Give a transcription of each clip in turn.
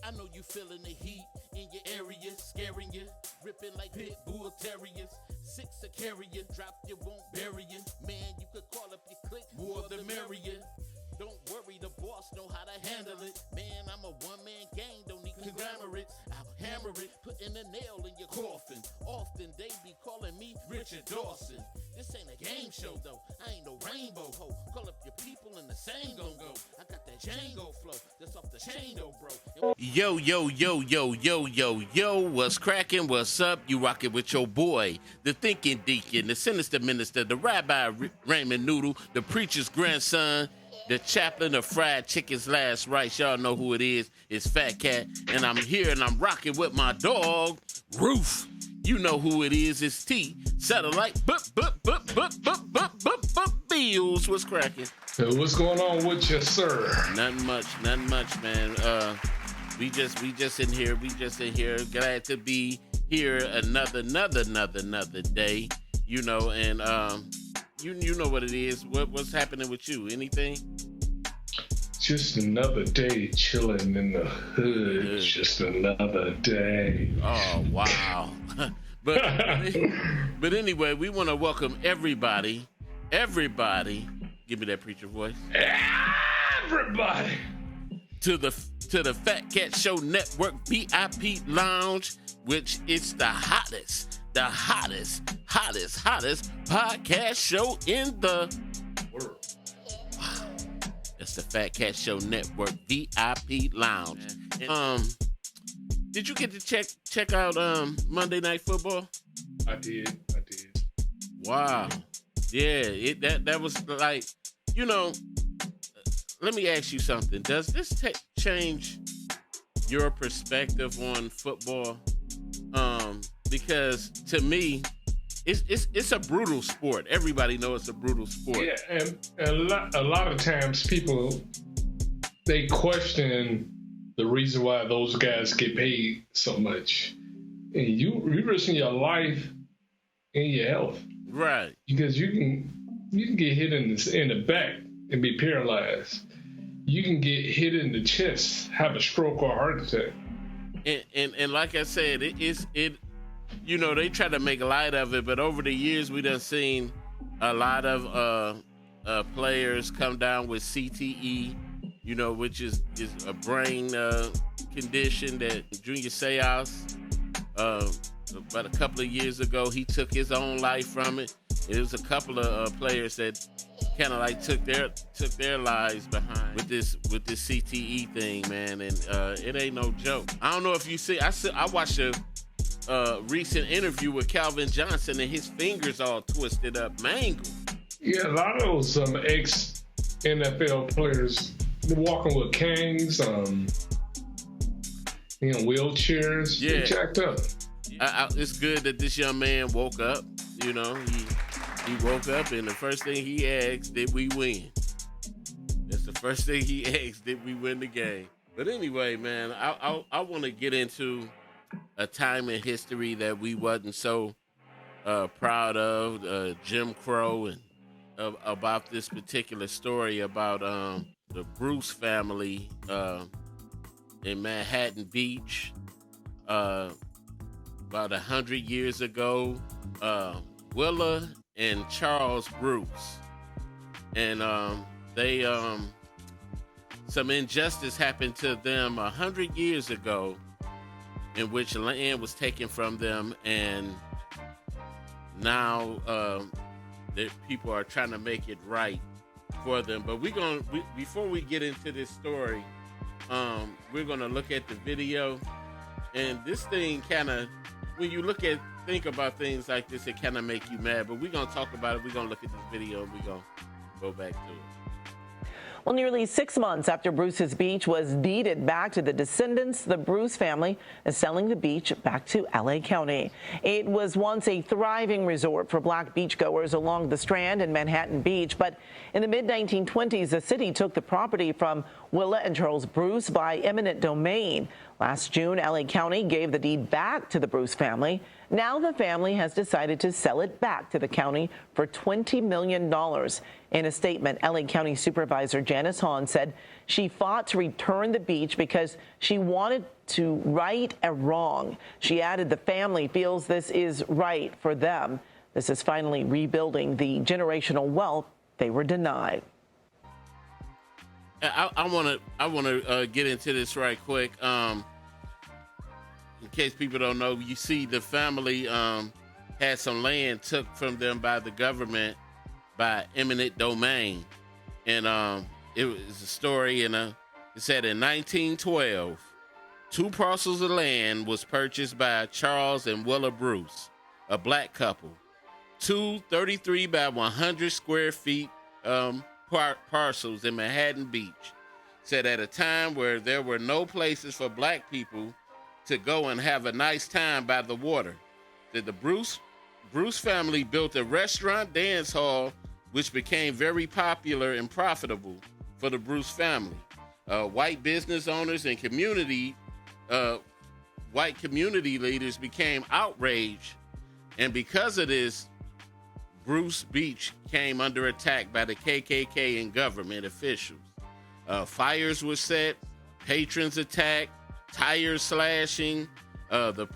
I know you feeling the heat in your area, scaring you, ripping like pit bull terriers. Six a carrier, drop you, won't bury you. Man, you could call up your clique, more the merrier. Don't worry, the boss know how to handle it. Man, I'm a one-man gang, don't need conglomerates. I'll hammer it, putting a nail in your coffin. Often they be calling me Richard Dawson. This ain't a game show though, I ain't no rainbow hoe. Call up your people and the same gon' go. I got that Django flow, that's off the chain though, bro. Yo, yo, yo, yo, yo, yo, yo, what's cracking, what's up? You rockin' with your boy, the thinking deacon, the sinister minister, the rabbi Raymond Noodle, the preacher's grandson, the chaplain of fried chicken's last rice. Y'all know who it is. It's Fatcat. And I'm here and I'm rocking with my dog, Roof. You know who it is. It's T. Satellite. Bills. What's cracking? So what's going on with you, sir? Nothing much, man. We just in here. Glad to be here another day. You know, and you know what it is. What's happening with you? Anything? Just another day chilling in the hood. Just another day. Oh, wow. but anyway, we want to welcome everybody. Give me that preacher voice. Everybody. To the Fatcat Show Network VIP Lounge, which is the hottest podcast show in the world. Wow. That's the Fatcat Show Network VIP Lounge. Did you get to check out Monday Night Football? I did. Wow. Yeah, that was like, you know, let me ask you something. Does this change your perspective on football? Because to me, it's a brutal sport. Everybody knows it's a brutal sport. Yeah, and a lot of times people, they question the reason why those guys get paid so much. And you risking your life and your health. Right. Because you can get hit in the back and be paralyzed. You can get hit in the chest, have a stroke or a heart attack. And like I said, it you know, they try to make light of it, but over the years we done seen a lot of players come down with CTE, you know, which is a brain condition that Junior Seau, about a couple of years ago, he took his own life from it. It was a couple of players that kind of like took their lives behind with this CTE thing, man, and it ain't no joke. I don't know if you see. I watched a recent interview with Calvin Johnson, and his fingers all twisted up, mangled. Yeah, a lot of those ex-NFL players walking with canes, wheelchairs, yeah, jacked up. It's good that this young man woke up. You know, he woke up, and the first thing he asked, did we win? That's the first thing he asked, did we win the game? But anyway, man, I want to get into a time in history that we wasn't so proud of, Jim Crow, and about this particular story about the Bruce family in Manhattan Beach about 100 years ago. Willa and Charles Bruce, and they some injustice happened to them 100 years ago, in which land was taken from them, and now the people are trying to make it right for them. But before we get into this story, we're gonna look at the video, and this thing kind of, when you think about things like this, it kind of make you mad. But we're gonna talk about it. We're gonna look at this video, and we're gonna go back to it. Well, nearly 6 months after Bruce's beach was deeded back to the descendants, the Bruce family is selling the beach back to LA County. It was once a thriving resort for black beachgoers along the Strand and Manhattan Beach, but in the mid-1920s, the city took the property from Willa and Charles Bruce by eminent domain. Last June, LA County gave the deed back to the Bruce family. Now the family has decided to sell it back to the county for $20 million. In a statement, LA County Supervisor Janice Hahn said she fought to return the beach because she wanted to right a wrong. She added the family feels this is right for them. This is finally rebuilding the generational wealth they were denied. I want to get into this right quick. In case people don't know, you see the family had some land took from them by the government by eminent domain. And it was a story, and it said in 1912, 2 parcels of land was purchased by Charles and Willa Bruce, a black couple. 2 33 by 100 square feet parcels in Manhattan Beach. Said at a time where there were no places for black people to go and have a nice time by the water, that the Bruce family built a restaurant dance hall, which became very popular and profitable for the Bruce family. White business owners and white community leaders became outraged, and because of this, Bruce Beach came under attack by the KKK and government officials. Fires were set, patrons attacked, tire slashing, the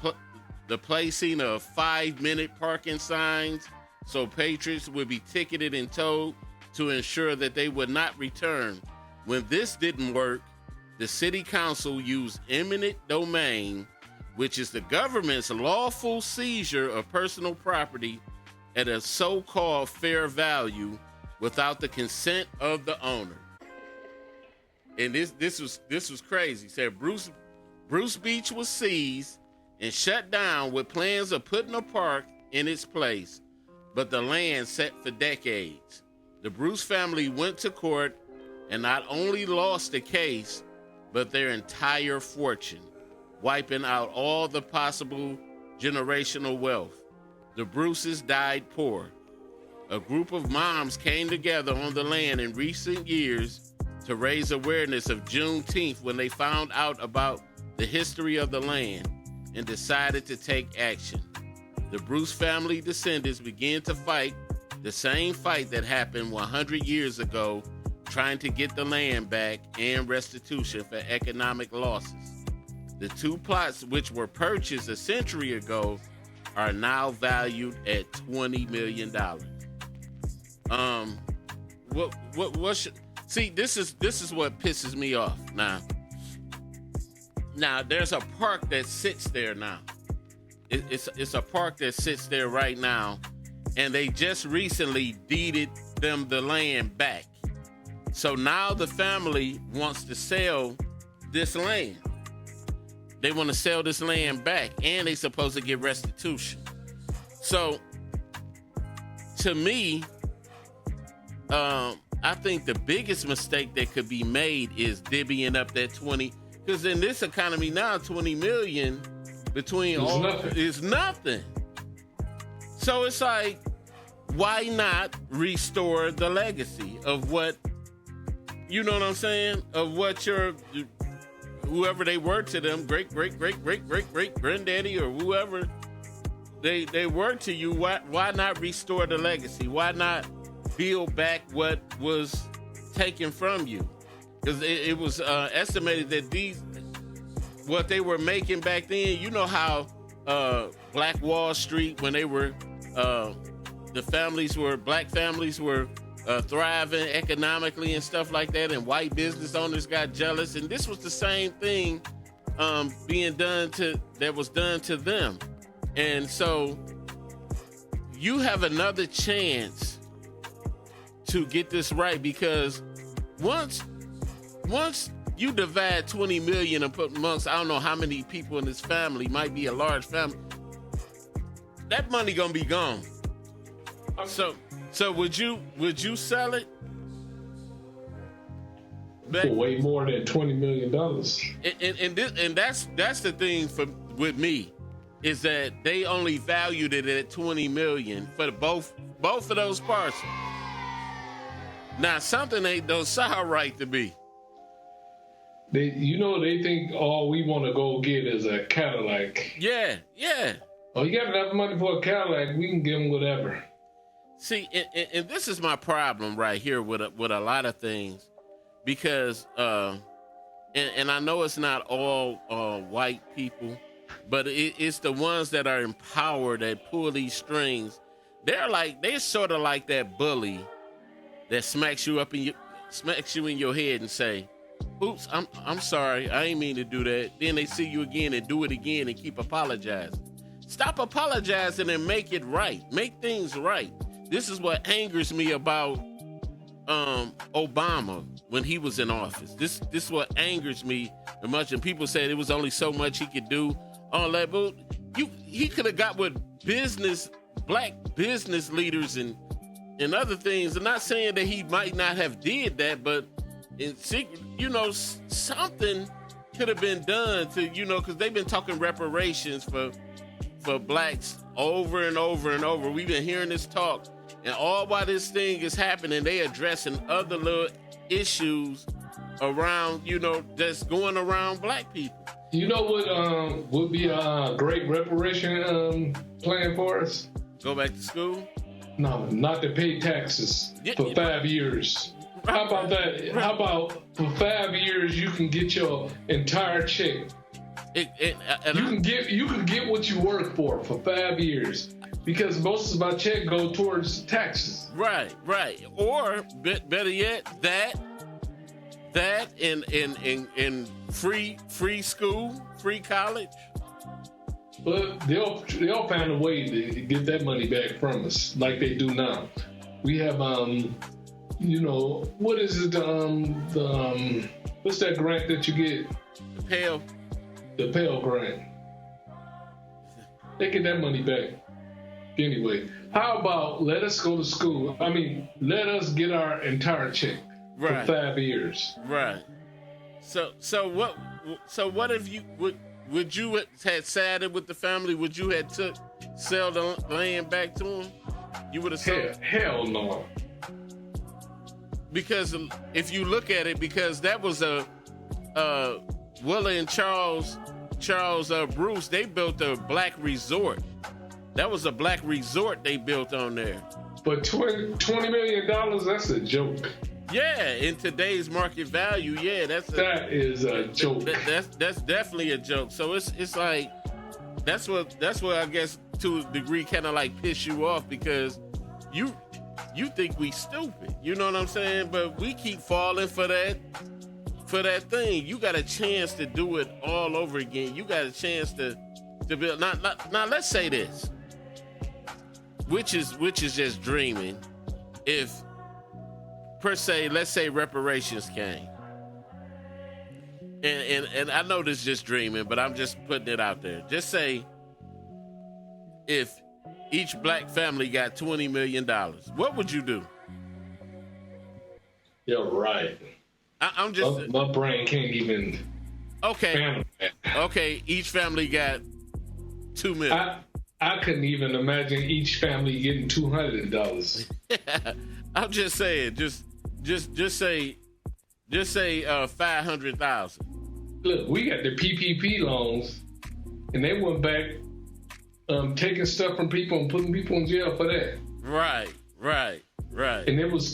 placing of 5-minute parking signs so patrons would be ticketed and towed to ensure that they would not return. When this didn't work, the city council used eminent domain, which is the government's lawful seizure of personal property at a so-called fair value without the consent of the owner. And this was crazy. It said Bruce Beach was seized and shut down with plans of putting a park in its place, but the land sat for decades. The Bruce family went to court and not only lost the case, but their entire fortune, wiping out all the possible generational wealth. The Bruces died poor. A group of moms came together on the land in recent years to raise awareness of Juneteenth when they found out about the history of the land and decided to take action. The Bruce family descendants began to fight the same fight that happened 100 years ago, trying to get the land back and restitution for economic losses. The 2 plots, which were purchased a century ago, are now valued at $20 million. See, this is what pisses me off now. Now, there's a park that sits there now. It's a park that sits there right now, and they just recently deeded them the land back. So now the family wants to sell this land. They want to sell this land back, and they're supposed to get restitution. So, to me, I think the biggest mistake that could be made is divvying up that 20, because in this economy now, 20 million between all is nothing. So it's like, why not restore the legacy of what, you know what I'm saying? Of what whoever they were to them, great granddaddy or whoever they were to you. Why not restore the legacy? Why not build back what was taken from you? Because it was estimated that what they were making back then, you know how Black Wall Street, when they were, black families were thriving economically and stuff like that, and white business owners got jealous, and this was the same thing that was done to them. And so you have another chance to get this right, because once you divide 20 million and put amongst, I don't know how many people in this family, might be a large family, that money gonna be gone. So would you sell it? For way more than $20 million. And that's the thing with me, is that they only valued it at 20 million for both of those parcels. Now something don't sound right to me. They think all we want to go get is a Cadillac. Yeah. Oh, you got enough money for a Cadillac, we can give him whatever. See, and this is my problem right here with a lot of things, because and I know it's not all white people, but it's the ones that are in power that pull these strings. They're sort of like that bully that smacks you in your head and say, "Oops, I'm sorry, I ain't mean to do that." Then they see you again and do it again and keep apologizing. Stop apologizing and make it right. Make things right. This is what angers me about Obama when he was in office. This is what angers me much. And people said it was only so much he could do. All that, but he could have got with black business leaders and other things. I'm not saying that he might not have did that, but in secret, something could have been done to, because they've been talking reparations for blacks over and over and over. We've been hearing this talk, and all while this thing is happening, they addressing other little issues around, that's going around black people. You know what would be a great reparation plan for us? Go back to school? No, not to pay taxes for 5 years. How about that? How about for 5 years you can get your entire check? You can get what you work for 5 years, because most of my check go towards taxes. Right. Or better yet, that in free school, free college. But they'll find a way to get that money back from us, like they do now. We have what is it? What's that grant that you get? The Pell. The Pell grant. They get that money back. Anyway, how about let us go to school? I mean, let us get our entire check for 5 years. Right. So what if you would you had sided with the family? Would you have sell the land back to them? You would have sold? Hell no. Because if you look at it, because that was a Willa and Charles Bruce, they built a black resort. That was a black resort they built on there. But $20 million, that's a joke. Yeah, in today's market value, yeah, that is a joke. That's definitely a joke. So it's like that's what I guess to a degree kind of like piss you off, because you think we stupid. You know what I'm saying? But we keep falling for that thing. You got a chance to do it all over again. You got a chance to build. Now let's say this, which is just dreaming. If per se, let's say reparations came, and I know this is just dreaming, but I'm just putting it out there. Just say if each black family got $20 million, what would you do? You're right. I'm just my brain can't even. Okay. Okay. Each family got $2 million. I couldn't even imagine each family getting $200. I'm just saying. Just say 500,000. Look, we got the PPP loans, and they went back taking stuff from people and putting people in jail for that. Right. And it was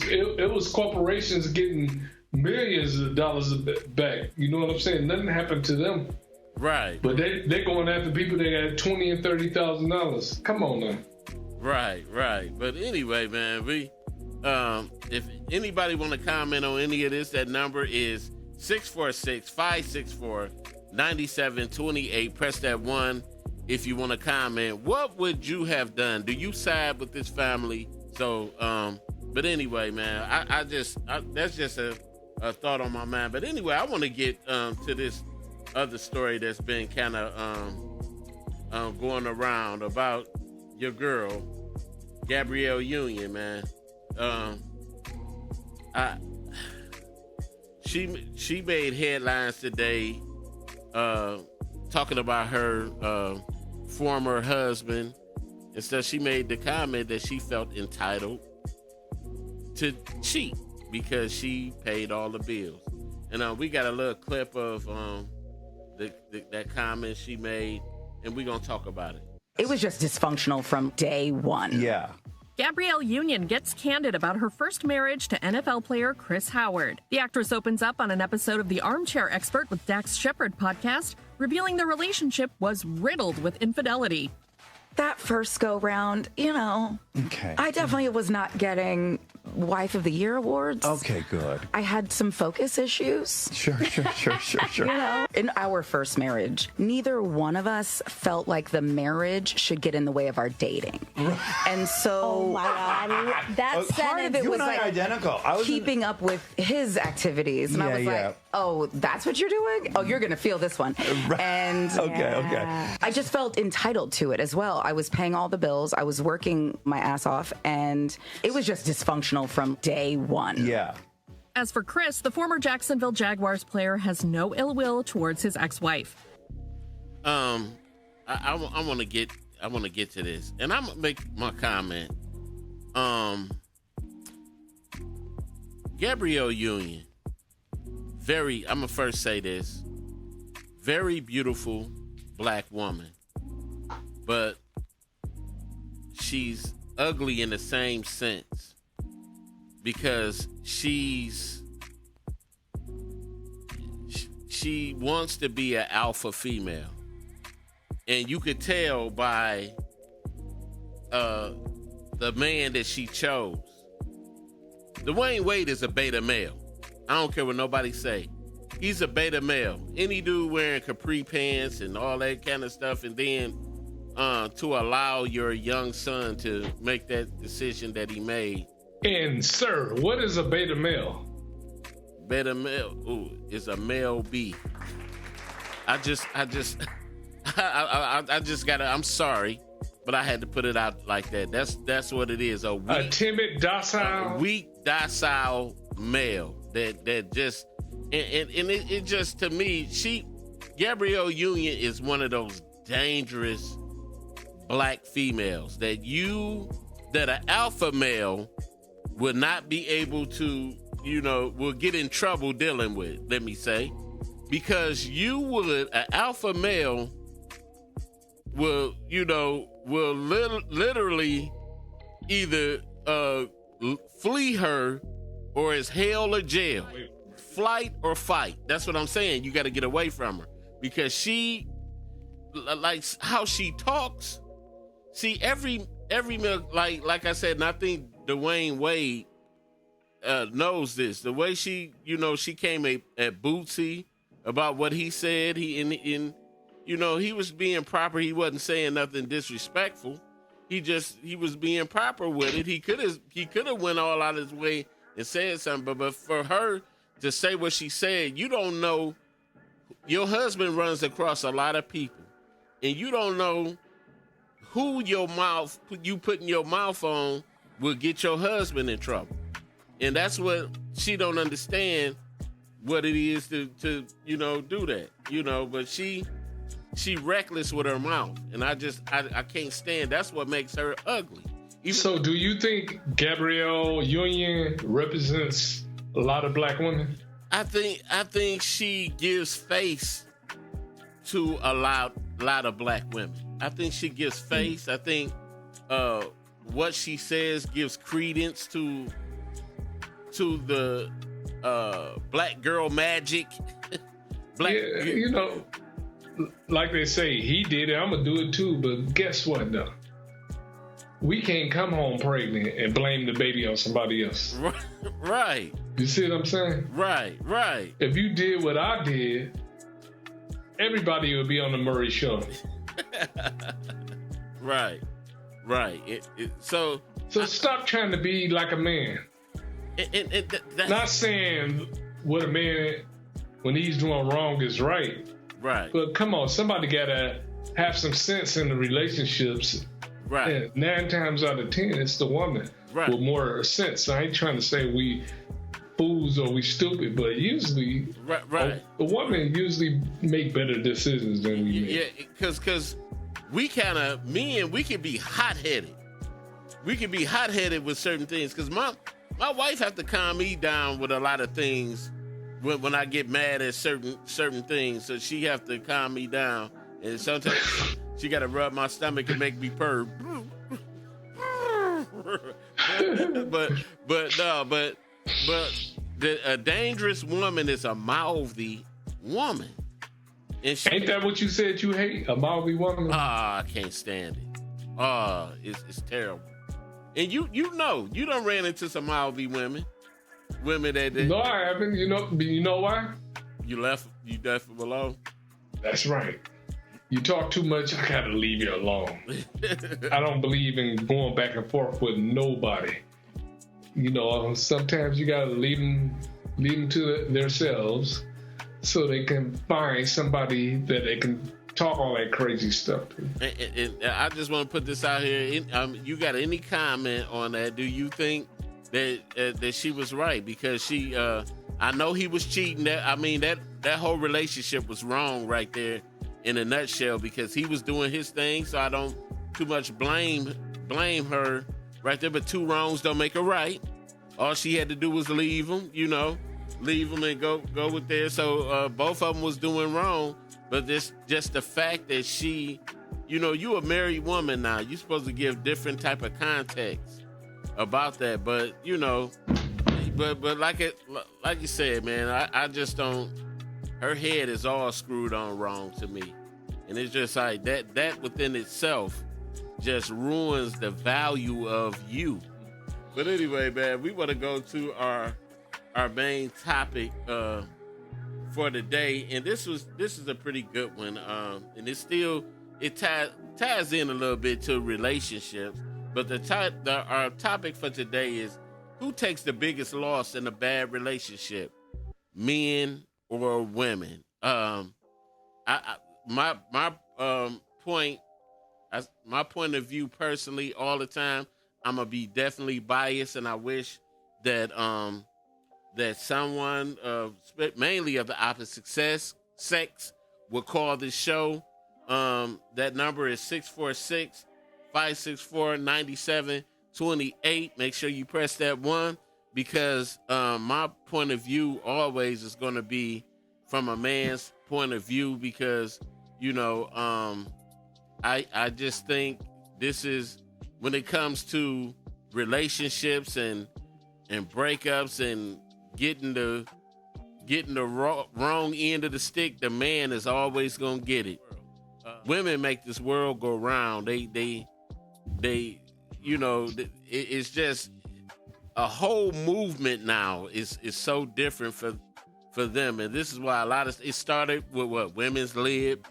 corporations getting millions of dollars back. You know what I'm saying? Nothing happened to them. Right. But they're going after people that got $20,000 and $30,000. Come on now. Right. But anyway, man, if anybody want to comment on any of this, that number is 646-564-9728. Press that 1 if you want to comment. What would you have done? Do you side with this family? So, but anyway, man, I that's just a thought on my mind. But anyway, I want to get to this other story that's been kind of going around about your girl, Gabrielle Union, man. She made headlines today talking about her former husband, and so she made the comment that she felt entitled to cheat because she paid all the bills. And we got a little clip of that comment she made, and we're gonna talk about it. It was just dysfunctional from day one. Yeah. Gabrielle Union gets candid about her first marriage to NFL player Chris Howard. The actress opens up on an episode of the Armchair Expert with Dax Shepard podcast, revealing the relationship was riddled with infidelity. That first go round, Okay. I definitely was not getting Wife of the Year awards. Okay, good. I had some focus issues. Sure. In our first marriage, neither one of us felt like the marriage should get in the way of our dating. And so Oh my God. That part of sentence. it You was and I like are identical. I was keeping up with his activities. And I was like, oh, that's what you're doing? Oh, you're going to feel this one. And Okay. I just felt entitled to it as well. I was paying all the bills. I was working my ass off. And it was just dysfunctional from day one. Yeah. As for Chris, the former Jacksonville Jaguars player has no ill will towards his ex-wife. I want to get to this, and I'm gonna make my comment. Gabrielle Union, I'm gonna first say this, very beautiful black woman, but she's ugly in the same sense because she wants to be an alpha female. And you could tell by the man that she chose. Dwayne Wade is a beta male. I don't care what nobody say. He's a beta male. Any dude wearing capri pants and all that kind of stuff, and then to allow your young son to make that decision that he made. And sir, what is a beta male? Beta male is a male B. I just gotta. I'm sorry, but I had to put it out like that. That's what it is. A Timid, docile, weak, docile male that just and it just, to me, Gabrielle Union is one of those dangerous black females that an alpha male would not be able to, will get in trouble dealing with. Let me say, because an alpha male will literally either flee her or is hell or jail, flight or fight. That's what I'm saying. You got to get away from her because she, like how she talks. See, every male, like I said, and I think Dwayne Wade knows this. The way she came at Bootsy about what he said. He was being proper. He wasn't saying nothing disrespectful. He was being proper with it. He could have went all out his way and said something, but for her to say what she said, you don't know. Your husband runs across a lot of people, and you don't know who you putting your mouth on will get your husband in trouble. And that's what she don't understand, what it is to do that, but she reckless with her mouth, and I can't stand. That's what makes her ugly. So do you think Gabrielle Union represents a lot of black women? I think she gives face to a lot of black women. I think she gives face. I think what she says gives credence to the black girl magic. Like they say, he did it, I'm gonna do it too. But guess what though? We can't come home pregnant and blame the baby on somebody else. Right. You see what I'm saying? Right. If you did what I did, everybody would be on the Murray Show. Right. So stop trying to be like a man. Not saying what a man, when he's doing wrong, is right. Right. But come on, somebody gotta have some sense in the relationships. Right. And 9 times out of 10, it's the woman with more sense. I ain't trying to say we fools or we stupid, but usually, right. The woman usually make better decisions than we make. Yeah, because we men can be hot-headed. We can be hot-headed with certain things. Because my wife have to calm me down with a lot of things when I get mad at certain things. So she have to calm me down And sometimes she got to rub my stomach and make me purr. but a dangerous woman is a mouthy woman. And Ain't that what you said you hate? A mouthy woman? I can't stand it. It's terrible. And you know, you done ran into some mouthy women. Women that No, I haven't. You know why? You left them alone. That's right. You talk too much, I gotta leave you alone. I don't believe in going back and forth with nobody. You know, sometimes you gotta leave them to themselves so they can find somebody that they can talk all that crazy stuff to. And I just want to put this out here. You got any comment on that? Do you think that she was right? Because she, I know he was cheating. That whole relationship was wrong right there in a nutshell, because he was doing his thing. So I don't too much blame her right there. But two wrongs don't make a right. All she had to do was leave him, and go with there. So both of them was doing wrong. But just the fact that she, you a married woman now. You're supposed to give different type of context about that. But but like you said, man, I just don't. Her head is all screwed on wrong to me, and it's just like that within itself just ruins the value of you. But anyway, man, we want to go to our main topic for the day, and this is a pretty good one, and it ties in a little bit to relationships. But our topic for today is, who takes the biggest loss in a bad relationship, men or women? My point of view personally, all the time, I'm gonna be definitely biased, and I wish that that someone mainly of the opposite sex would call this show. That number is 646-564-9728. Make sure you press that one, because my point of view always is going to be from a man's point of view, because I just think this is, when it comes to relationships and breakups and getting the wrong end of the stick, the man is always gonna get it. Women make this world go round. They it's just a whole movement now is so different for them, and this is why it started with what women's lib.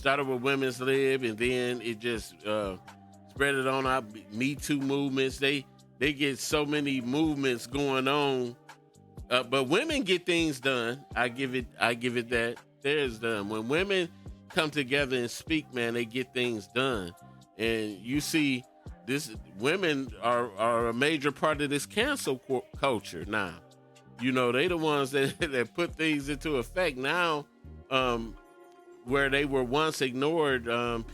And then it just spread it on out. Me Too movements. They get so many movements going on. But women get things done. I give it that. There's done. When women come together and speak, man, they get things done. And you see, women are a major part of this cancel culture now. They the ones that put things into effect now. Where they were once ignored,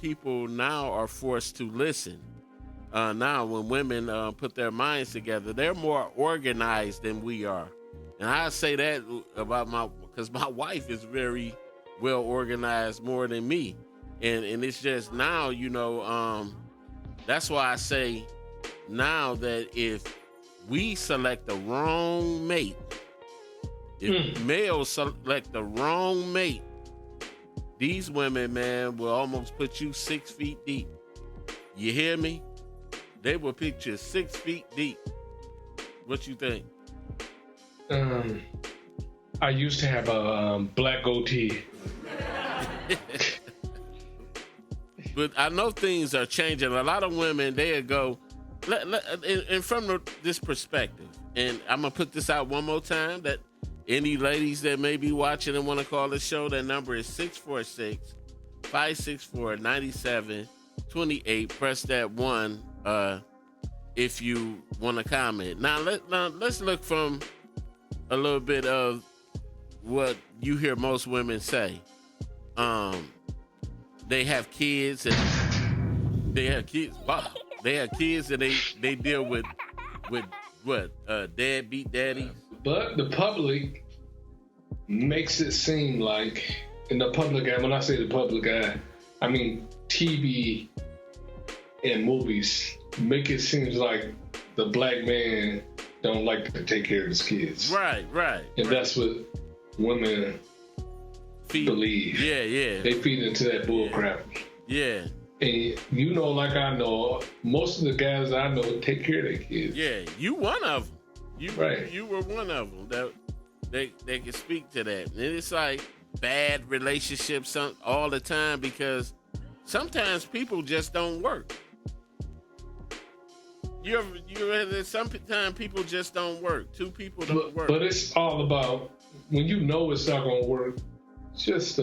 people now are forced to listen. Now, when women put their minds together, they're more organized than we are. And I say that about because my wife is very well organized, more than me. And it's just now, that's why I say now that if we select the wrong mate, if males select the wrong mate, these women, man, will almost put you 6 feet deep. You hear me? They will put you 6 feet deep. What you think? I used to have a black goatee. But I know things are changing. A lot of women, they'll go, and from this perspective, and I'm going to put this out one more time, that any ladies that may be watching and want to call the show, that number is 646-564-9728. Press that one if you want to comment. Now let's look from a little bit of what you hear most women say. They have kids and they have kids. Wow. They have kids and they deal with what? Deadbeat daddies. But the public makes it seem like in the public eye, when I say the public eye, I mean TV and movies make it seem like the black man don't like to take care of his kids. Right. And that's what women believe. Yeah. They feed into that bull crap. Yeah. And you know, like I know, most of the guys I know take care of their kids. Yeah, you one of them. Right. You were one of them that they can speak to that. And it's like bad relationships all the time because sometimes people just don't work. Sometimes people just don't work. Two people don't work. But it's all about when you know it's not going to work, just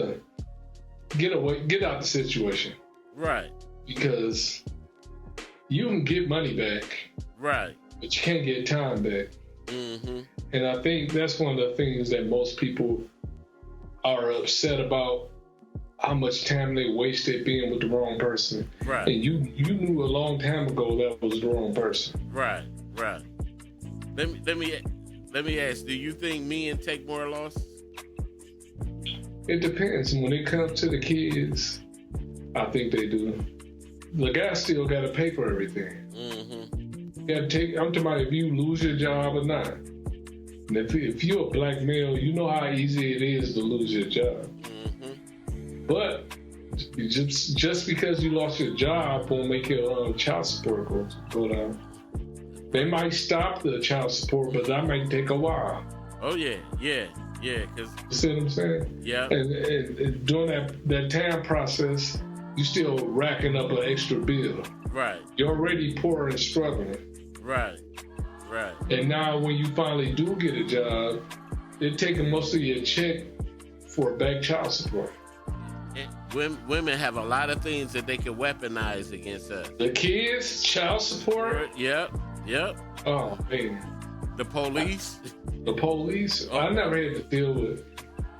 get out the situation. Right. Because you can get money back. Right. But you can't get time back. Mm-hmm. And I think that's one of the things that most people are upset about, how much time they wasted being with the wrong person. Right. And you knew a long time ago that was the wrong person. Right. Let me ask, do you think men take more losses? It depends. When it comes to the kids, I think they do. The guy still got to pay for everything. Mm-hmm. You got to I'm talking about if you lose your job or not. And if you're a black male, you know how easy it is to lose your job. Mm-hmm. But just because you lost your job won't make your child support go down. They might stop the child support, but that might take a while. Oh yeah. Cause you see what I'm saying? Yeah. And during that time process, you still racking up an extra bill. Right. You're already poor and struggling. Right. And now when you finally do get a job, they're taking most of your check for back child support. Women have a lot of things that they can weaponize against us. The kids, child support. Yep. Oh man. The police. Oh. I never had to deal with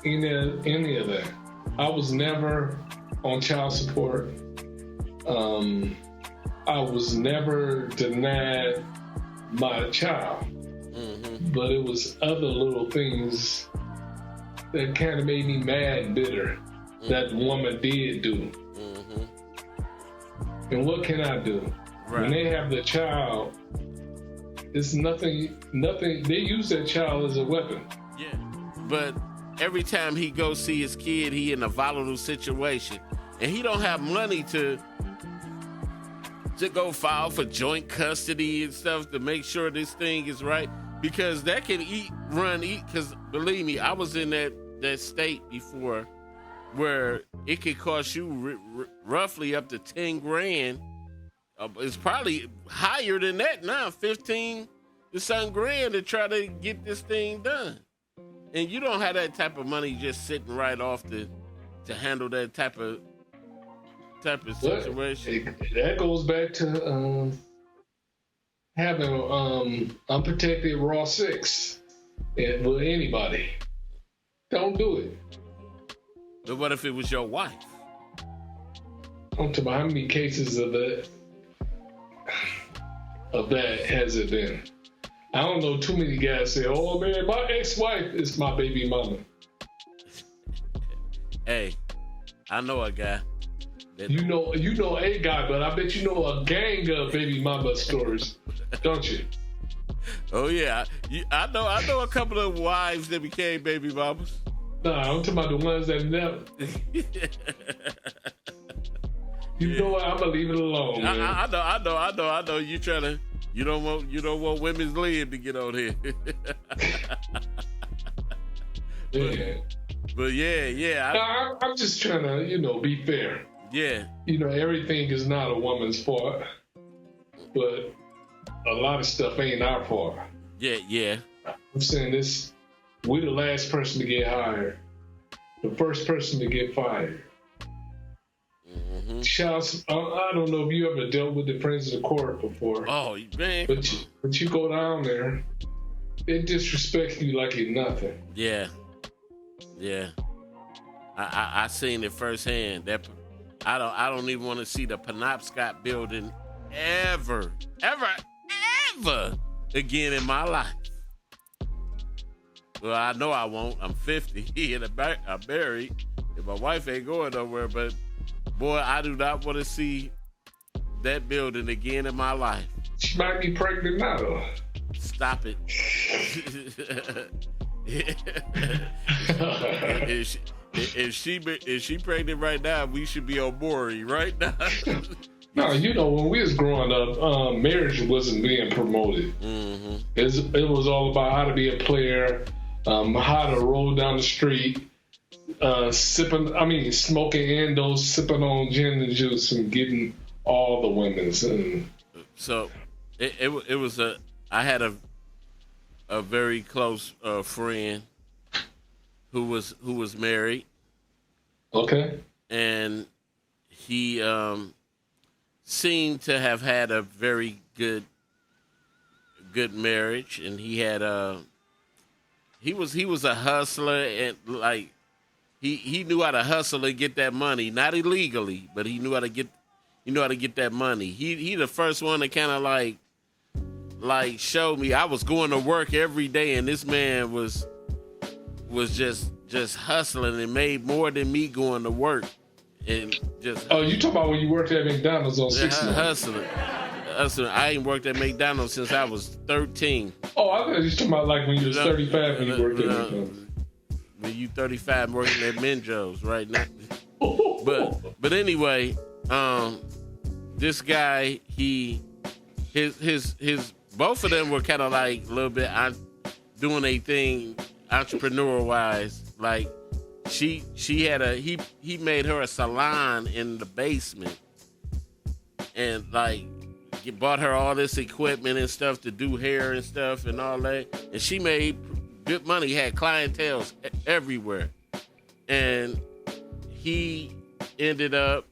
any of that. I was never on child support. I was never denied my child. Mm-hmm. But it was other little things that kind of made me mad and bitter. Mm-hmm. That woman did do. Mm-hmm. And what can I do? Right. When they have the child, it's nothing, they use that child as a weapon. Yeah, but every time he goes see his kid, he in a volatile situation, and he don't have money to go file for joint custody and stuff to make sure this thing is right, because that can run, because believe me, I was in that state before where it could cost you roughly up to 10 grand. It's probably higher than that now, 15 to some grand to try to get this thing done. And you don't have that type of money just sitting right off to handle that type of situation. That goes back to having unprotected raw sex with anybody. Don't do it. But what if it was your wife? I'm talking about how many cases of that has it been? I don't know too many guys say, "Oh man, my ex-wife is my baby mama." Hey, I know a guy. You know a guy, but I bet you know a gang of baby mama stories, don't you? Oh yeah, I know a couple of wives that became baby mamas. Nah, I'm talking about the ones that never. You know what? I'm gonna leave it alone, man. I know. You don't want women's lid to get on here. Yeah. But yeah. I'm just trying to, be fair. Yeah. Everything is not a woman's fault, but a lot of stuff ain't our fault. Yeah. I'm saying this. We're the last person to get hired, the first person to get fired. Mm-hmm. I don't know if you ever dealt with the Friends of the Court before. Oh, man. But you go down there, they disrespect you like you're nothing. Yeah. I seen it firsthand. That I don't even want to see the Penobscot building ever again in my life. Well, I know I won't. I'm 50 and I'm married, And my wife ain't going nowhere, but boy, I do not want to see that building again in my life. She might be pregnant now, though. Stop it. If she pregnant right now, we should be on Maury right now. No, when we was growing up, marriage wasn't being promoted. Mm-hmm. It was all about how to be a player, how to roll down the street, smoking Endos, sipping on gin and juice, and getting all the women's. So, it was I had a very close friend who was married. Okay. And he seemed to have had a very good marriage, and he had he was a hustler, and like he knew how to hustle and get that money, not illegally, but he knew how to get that money. He the first one to kind of like showed me. I was going to work every day, and this man was just hustling and made more than me going to work. And just you talking about when you worked at McDonald's on 6th? Hustling. I ain't worked at McDonald's since I was 13. Oh, I thought you were talking about like when you was 35 and you worked at McDonald's. When you 35 working at Menjo's right now. But anyway, this guy, his both of them were kind of like a little bit doing a thing entrepreneur wise. Like he made her a salon in the basement, and like bought her all this equipment and stuff to do hair and stuff and all that, and she made good money, had clientele everywhere. And he ended up,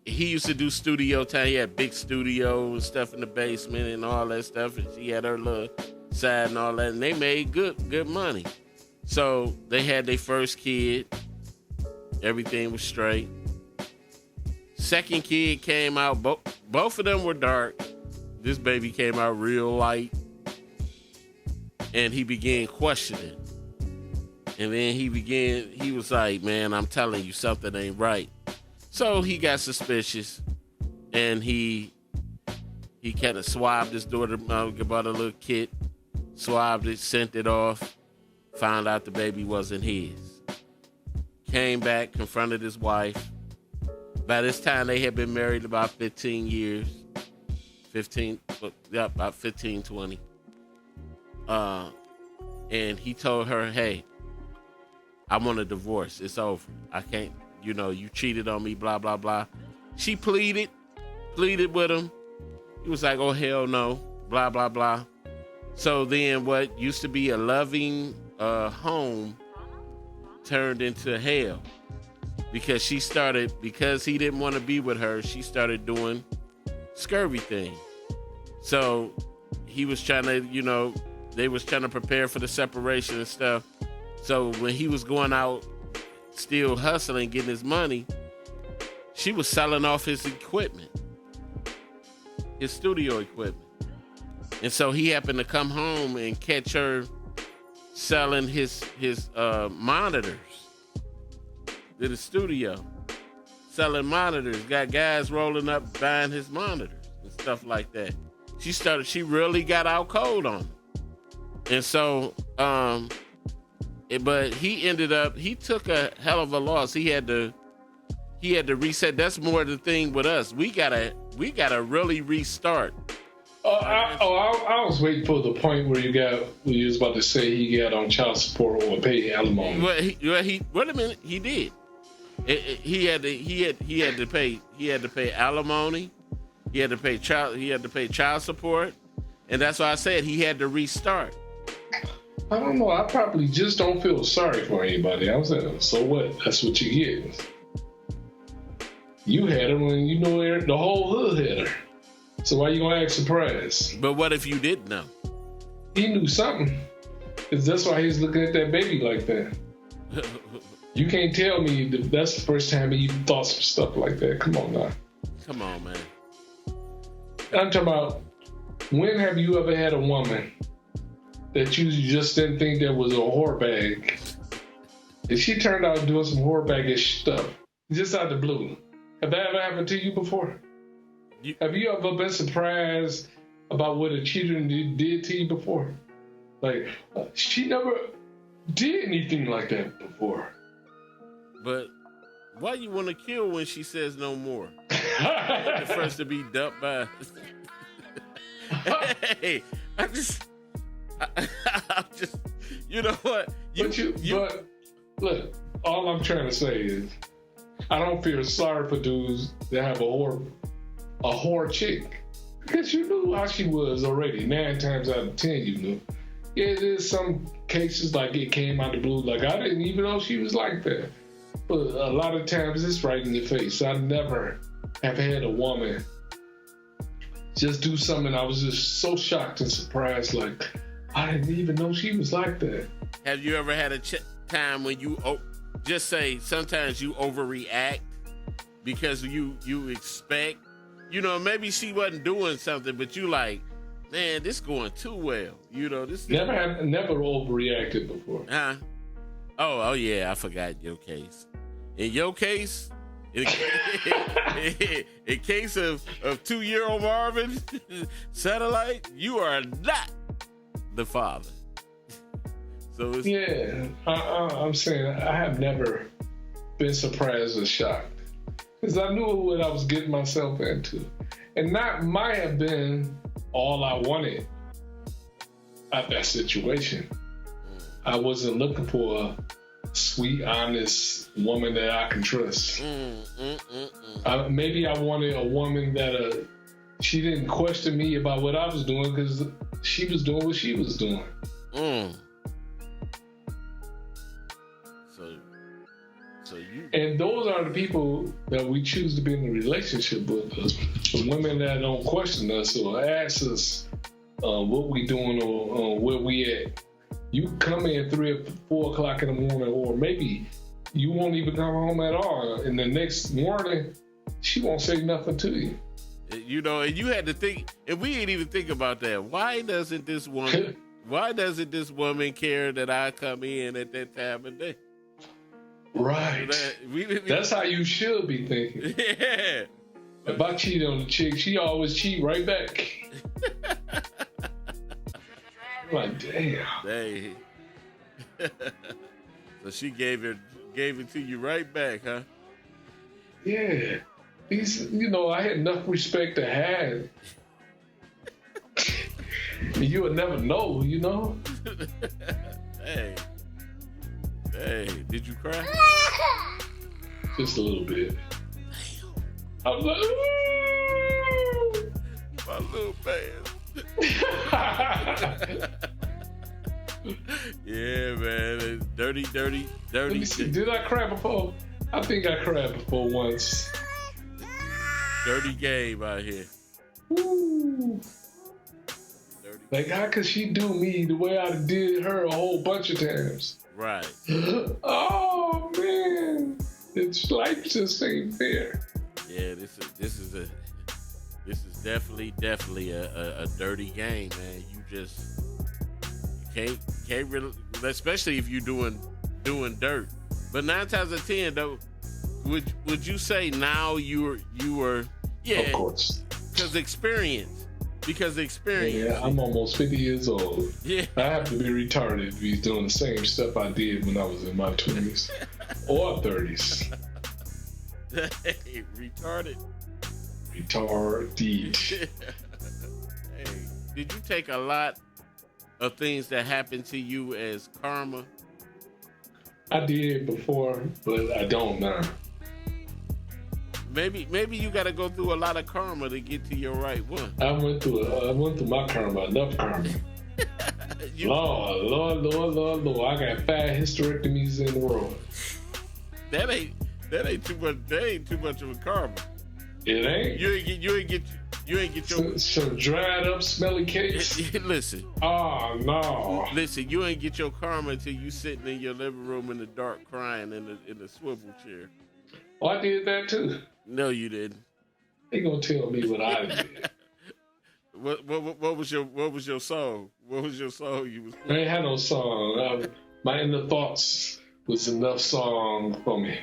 he used to do studio time. He had big studio and stuff in the basement and all that stuff, and she had her little side and all that, and they made good money. So they had their first kid. Everything was straight. Second kid came out. Both of them were dark. This baby came out real light. And he began questioning. And then he was like, man, I'm telling you, something ain't right. So he got suspicious. And he kind of swabbed his daughter, bought a little kit, swabbed it, sent it off, found out the baby wasn't his. Came back, confronted his wife. By this time, they had been married about 15 years. About 15, 20. And he told her, hey, I want a divorce. It's over. I can't, you cheated on me, blah, blah, blah. She pleaded with him. He was like, oh, hell no, blah, blah, blah. So then what used to be a loving home turned into hell. Because he didn't want to be with her, she started doing scurvy things. So he was trying to, they was trying to prepare for the separation and stuff. So when he was going out, still hustling, getting his money, she was selling off his equipment, his studio equipment. And so he happened to come home and catch her selling his monitors to the studio, selling monitors. Got guys rolling up buying his monitors and stuff like that. She really got out cold on him. And so, but he took a hell of a loss. He had to reset. That's more the thing with us. We gotta really restart. I was waiting for the point where you was about to say he got on child support or pay alimony. Wait a minute, he did. He had to pay alimony. He had to pay child support, and that's why I said he had to restart. I don't know. I probably just don't feel sorry for anybody. I was like, so what? That's what you get. You had her when the whole hood had her. So why you gonna act surprised? But what if you didn't know? He knew something. Because that's why he's looking at that baby like that. You can't tell me that's the first time he thought some stuff like that. Come on now. Come on, man. I'm talking about, when have you ever had a woman that you just didn't think that was a whore bag, and she turned out doing some horror-baggish stuff, just out the blue. Have that ever happened to you before? Have you ever been surprised about what a cheater did to you before? Like, she never did anything like that before. But why you want to kill when she says no more? The first to be dumped by. Hey, I'm just, you know what? But look, all I'm trying to say is, I don't feel sorry for dudes that have a whore chick, because you knew how she was already. 9 times out of 10, you knew. Yeah, there's some cases like it came out of the blue, like I didn't even know she was like that. But a lot of times it's right in your face. I never have had a woman just do something. I was just so shocked and surprised, like I didn't even know she was like that. Have you ever had a time when you just say sometimes you overreact because you expect, maybe she wasn't doing something, but you like, man, this going too well. This never overreacted before. Huh? Oh yeah, I forgot your case. In your case, in case of 2-year-old Marvin Satellite, you are not the father. So it's I'm saying I have never been surprised or shocked, because I knew what I was getting myself into, and that might have been all I wanted at that situation. I wasn't looking for a sweet, honest woman that I can trust. Maybe I wanted a woman that she didn't question me about what I was doing, because she was doing what she was doing. And those are the people that we choose to be in a relationship with us. The women that don't question us or ask us what we doing or where we at. You come in 3 or 4 o'clock in the morning, or maybe you won't even come home at all. And the next morning, she won't say nothing to you. And you had to think, and we didn't even think about that. Why doesn't this woman care that I come in at that time of day? Right. That's how you should be thinking. Yeah. If I cheat on the chick, she always cheat right back. I'm like, damn. Hey. So she gave it to you right back, huh? Yeah. I had enough respect to have. You would never know, Hey, did you cry? Just a little bit. Damn. I was like, ooh. My little man. Yeah, man. Dirty. Let me see. Did I cry before? I think I cried before once. Dirty game out here. Ooh. Like, how could she do me the way I did her a whole bunch of times? Right. Oh man, it's life just ain't fair. Yeah, this is definitely a dirty game, man. You can't really, especially if you're doing dirt. But 9 times out of 10, though, would you say now you were Of course. Because experience. Yeah, I'm almost 50 years old. Yeah. I have to be retarded to be doing the same stuff I did when I was in my 20s or 30s. Hey, retarded. Retarded. Hey, did you take a lot of things that happened to you as karma? I did before, but I don't now. Maybe you got to go through a lot of karma to get to your right one. I went through my karma, enough karma. Lord. I got 5 hysterectomies in a row. That ain't too much. That ain't too much of a karma. It ain't. You ain't get your some dried up smelly cakes. Listen. Oh no. Listen, you ain't get your karma until you sitting in your living room in the dark crying in the swivel chair. Oh, I did that too. No, you didn't. They gonna tell me what I did. What was your song? What was your song you was? I ain't had no song. My inner thoughts was enough song for me.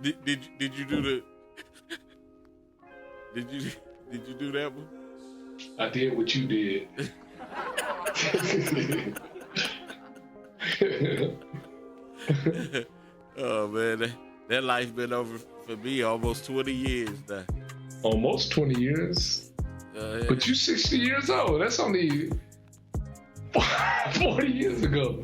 Did you do the? Did you do that one? I did what you did. Oh man, that life been over for me almost 20 years now. Almost 20 years. But you 60 years old. That's only 40 years ago.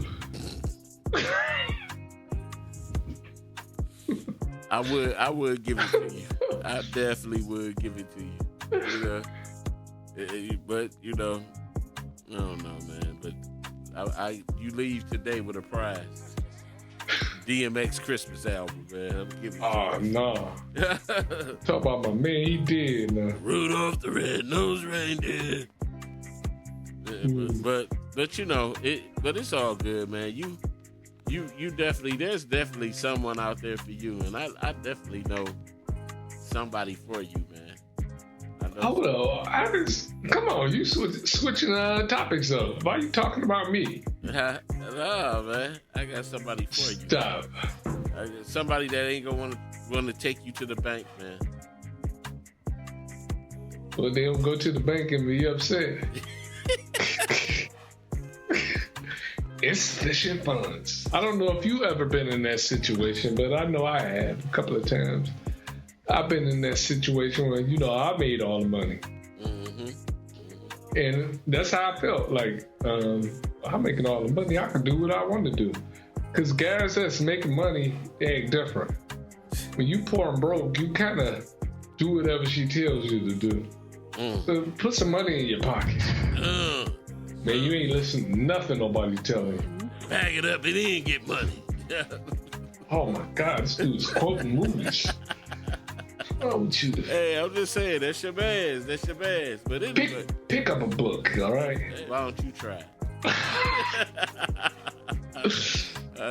I would give it to you. I definitely would give it to you. But I don't know, man. But you leave today with a prize. DMX Christmas album, man. I'm giving you. Oh no! Talk about my man. He did. Rudolph the Red-Nosed Reindeer. But But it's all good, man. You definitely. There's definitely someone out there for you, and I definitely know somebody for you, man. Hold on, come on, you switching topics though. Why are you talking about me? No, man, I got somebody for you. Stop. I got somebody that ain't gonna want to take you to the bank, man. Well, they don't go to the bank and be upset. Insufficient funds. I don't know if you ever been in that situation, but I know I have a couple of times. I've been in that situation where, I made all the money. Mm-hmm. And that's how I felt. Like, I'm making all the money. I can do what I want to do. Because guys that's making money, they act different. When you poor and broke, you kind of do whatever she tells you to do. So put some money in your pocket. Man, you ain't listening to nothing nobody telling you. Bag it up and then get money. Oh my God, this dude's quoting movies. Hey, I'm just saying, that's your man. But anyway, pick up a book, all right? Hey, why don't you try?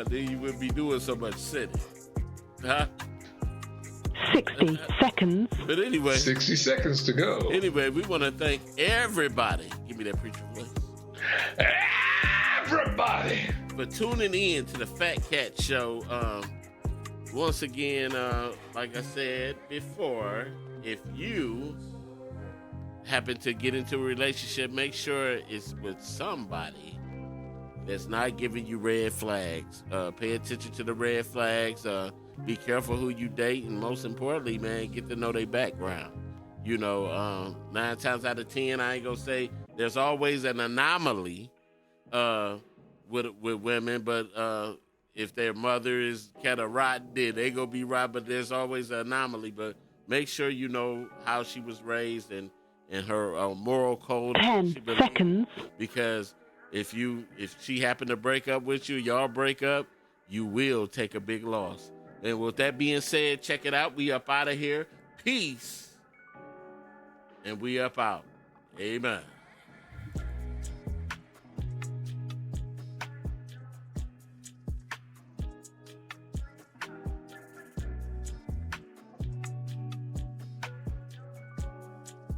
Then you wouldn't be doing so much sitting. Huh? 60 seconds. But anyway. 60 seconds to go. Anyway, we want to thank everybody. Give me that preacher voice. Everybody. For tuning in to the Fatcat Show. Once again, like I said before, if you happen to get into a relationship, make sure it's with somebody that's not giving you red flags. Pay attention to the red flags. Be careful who you date, and most importantly, man, get to know their background. 9 times out of 10, I ain't gonna say there's always an anomaly with women, but if their mother is kind of rotten, then they gonna be rotten. But there's always an anomaly. But make sure you know how she was raised and her moral code. 10 seconds. Because if she happened to break up with you, y'all break up, you will take a big loss. And with that being said, check it out. We up out of here. Peace. And we up out. Amen.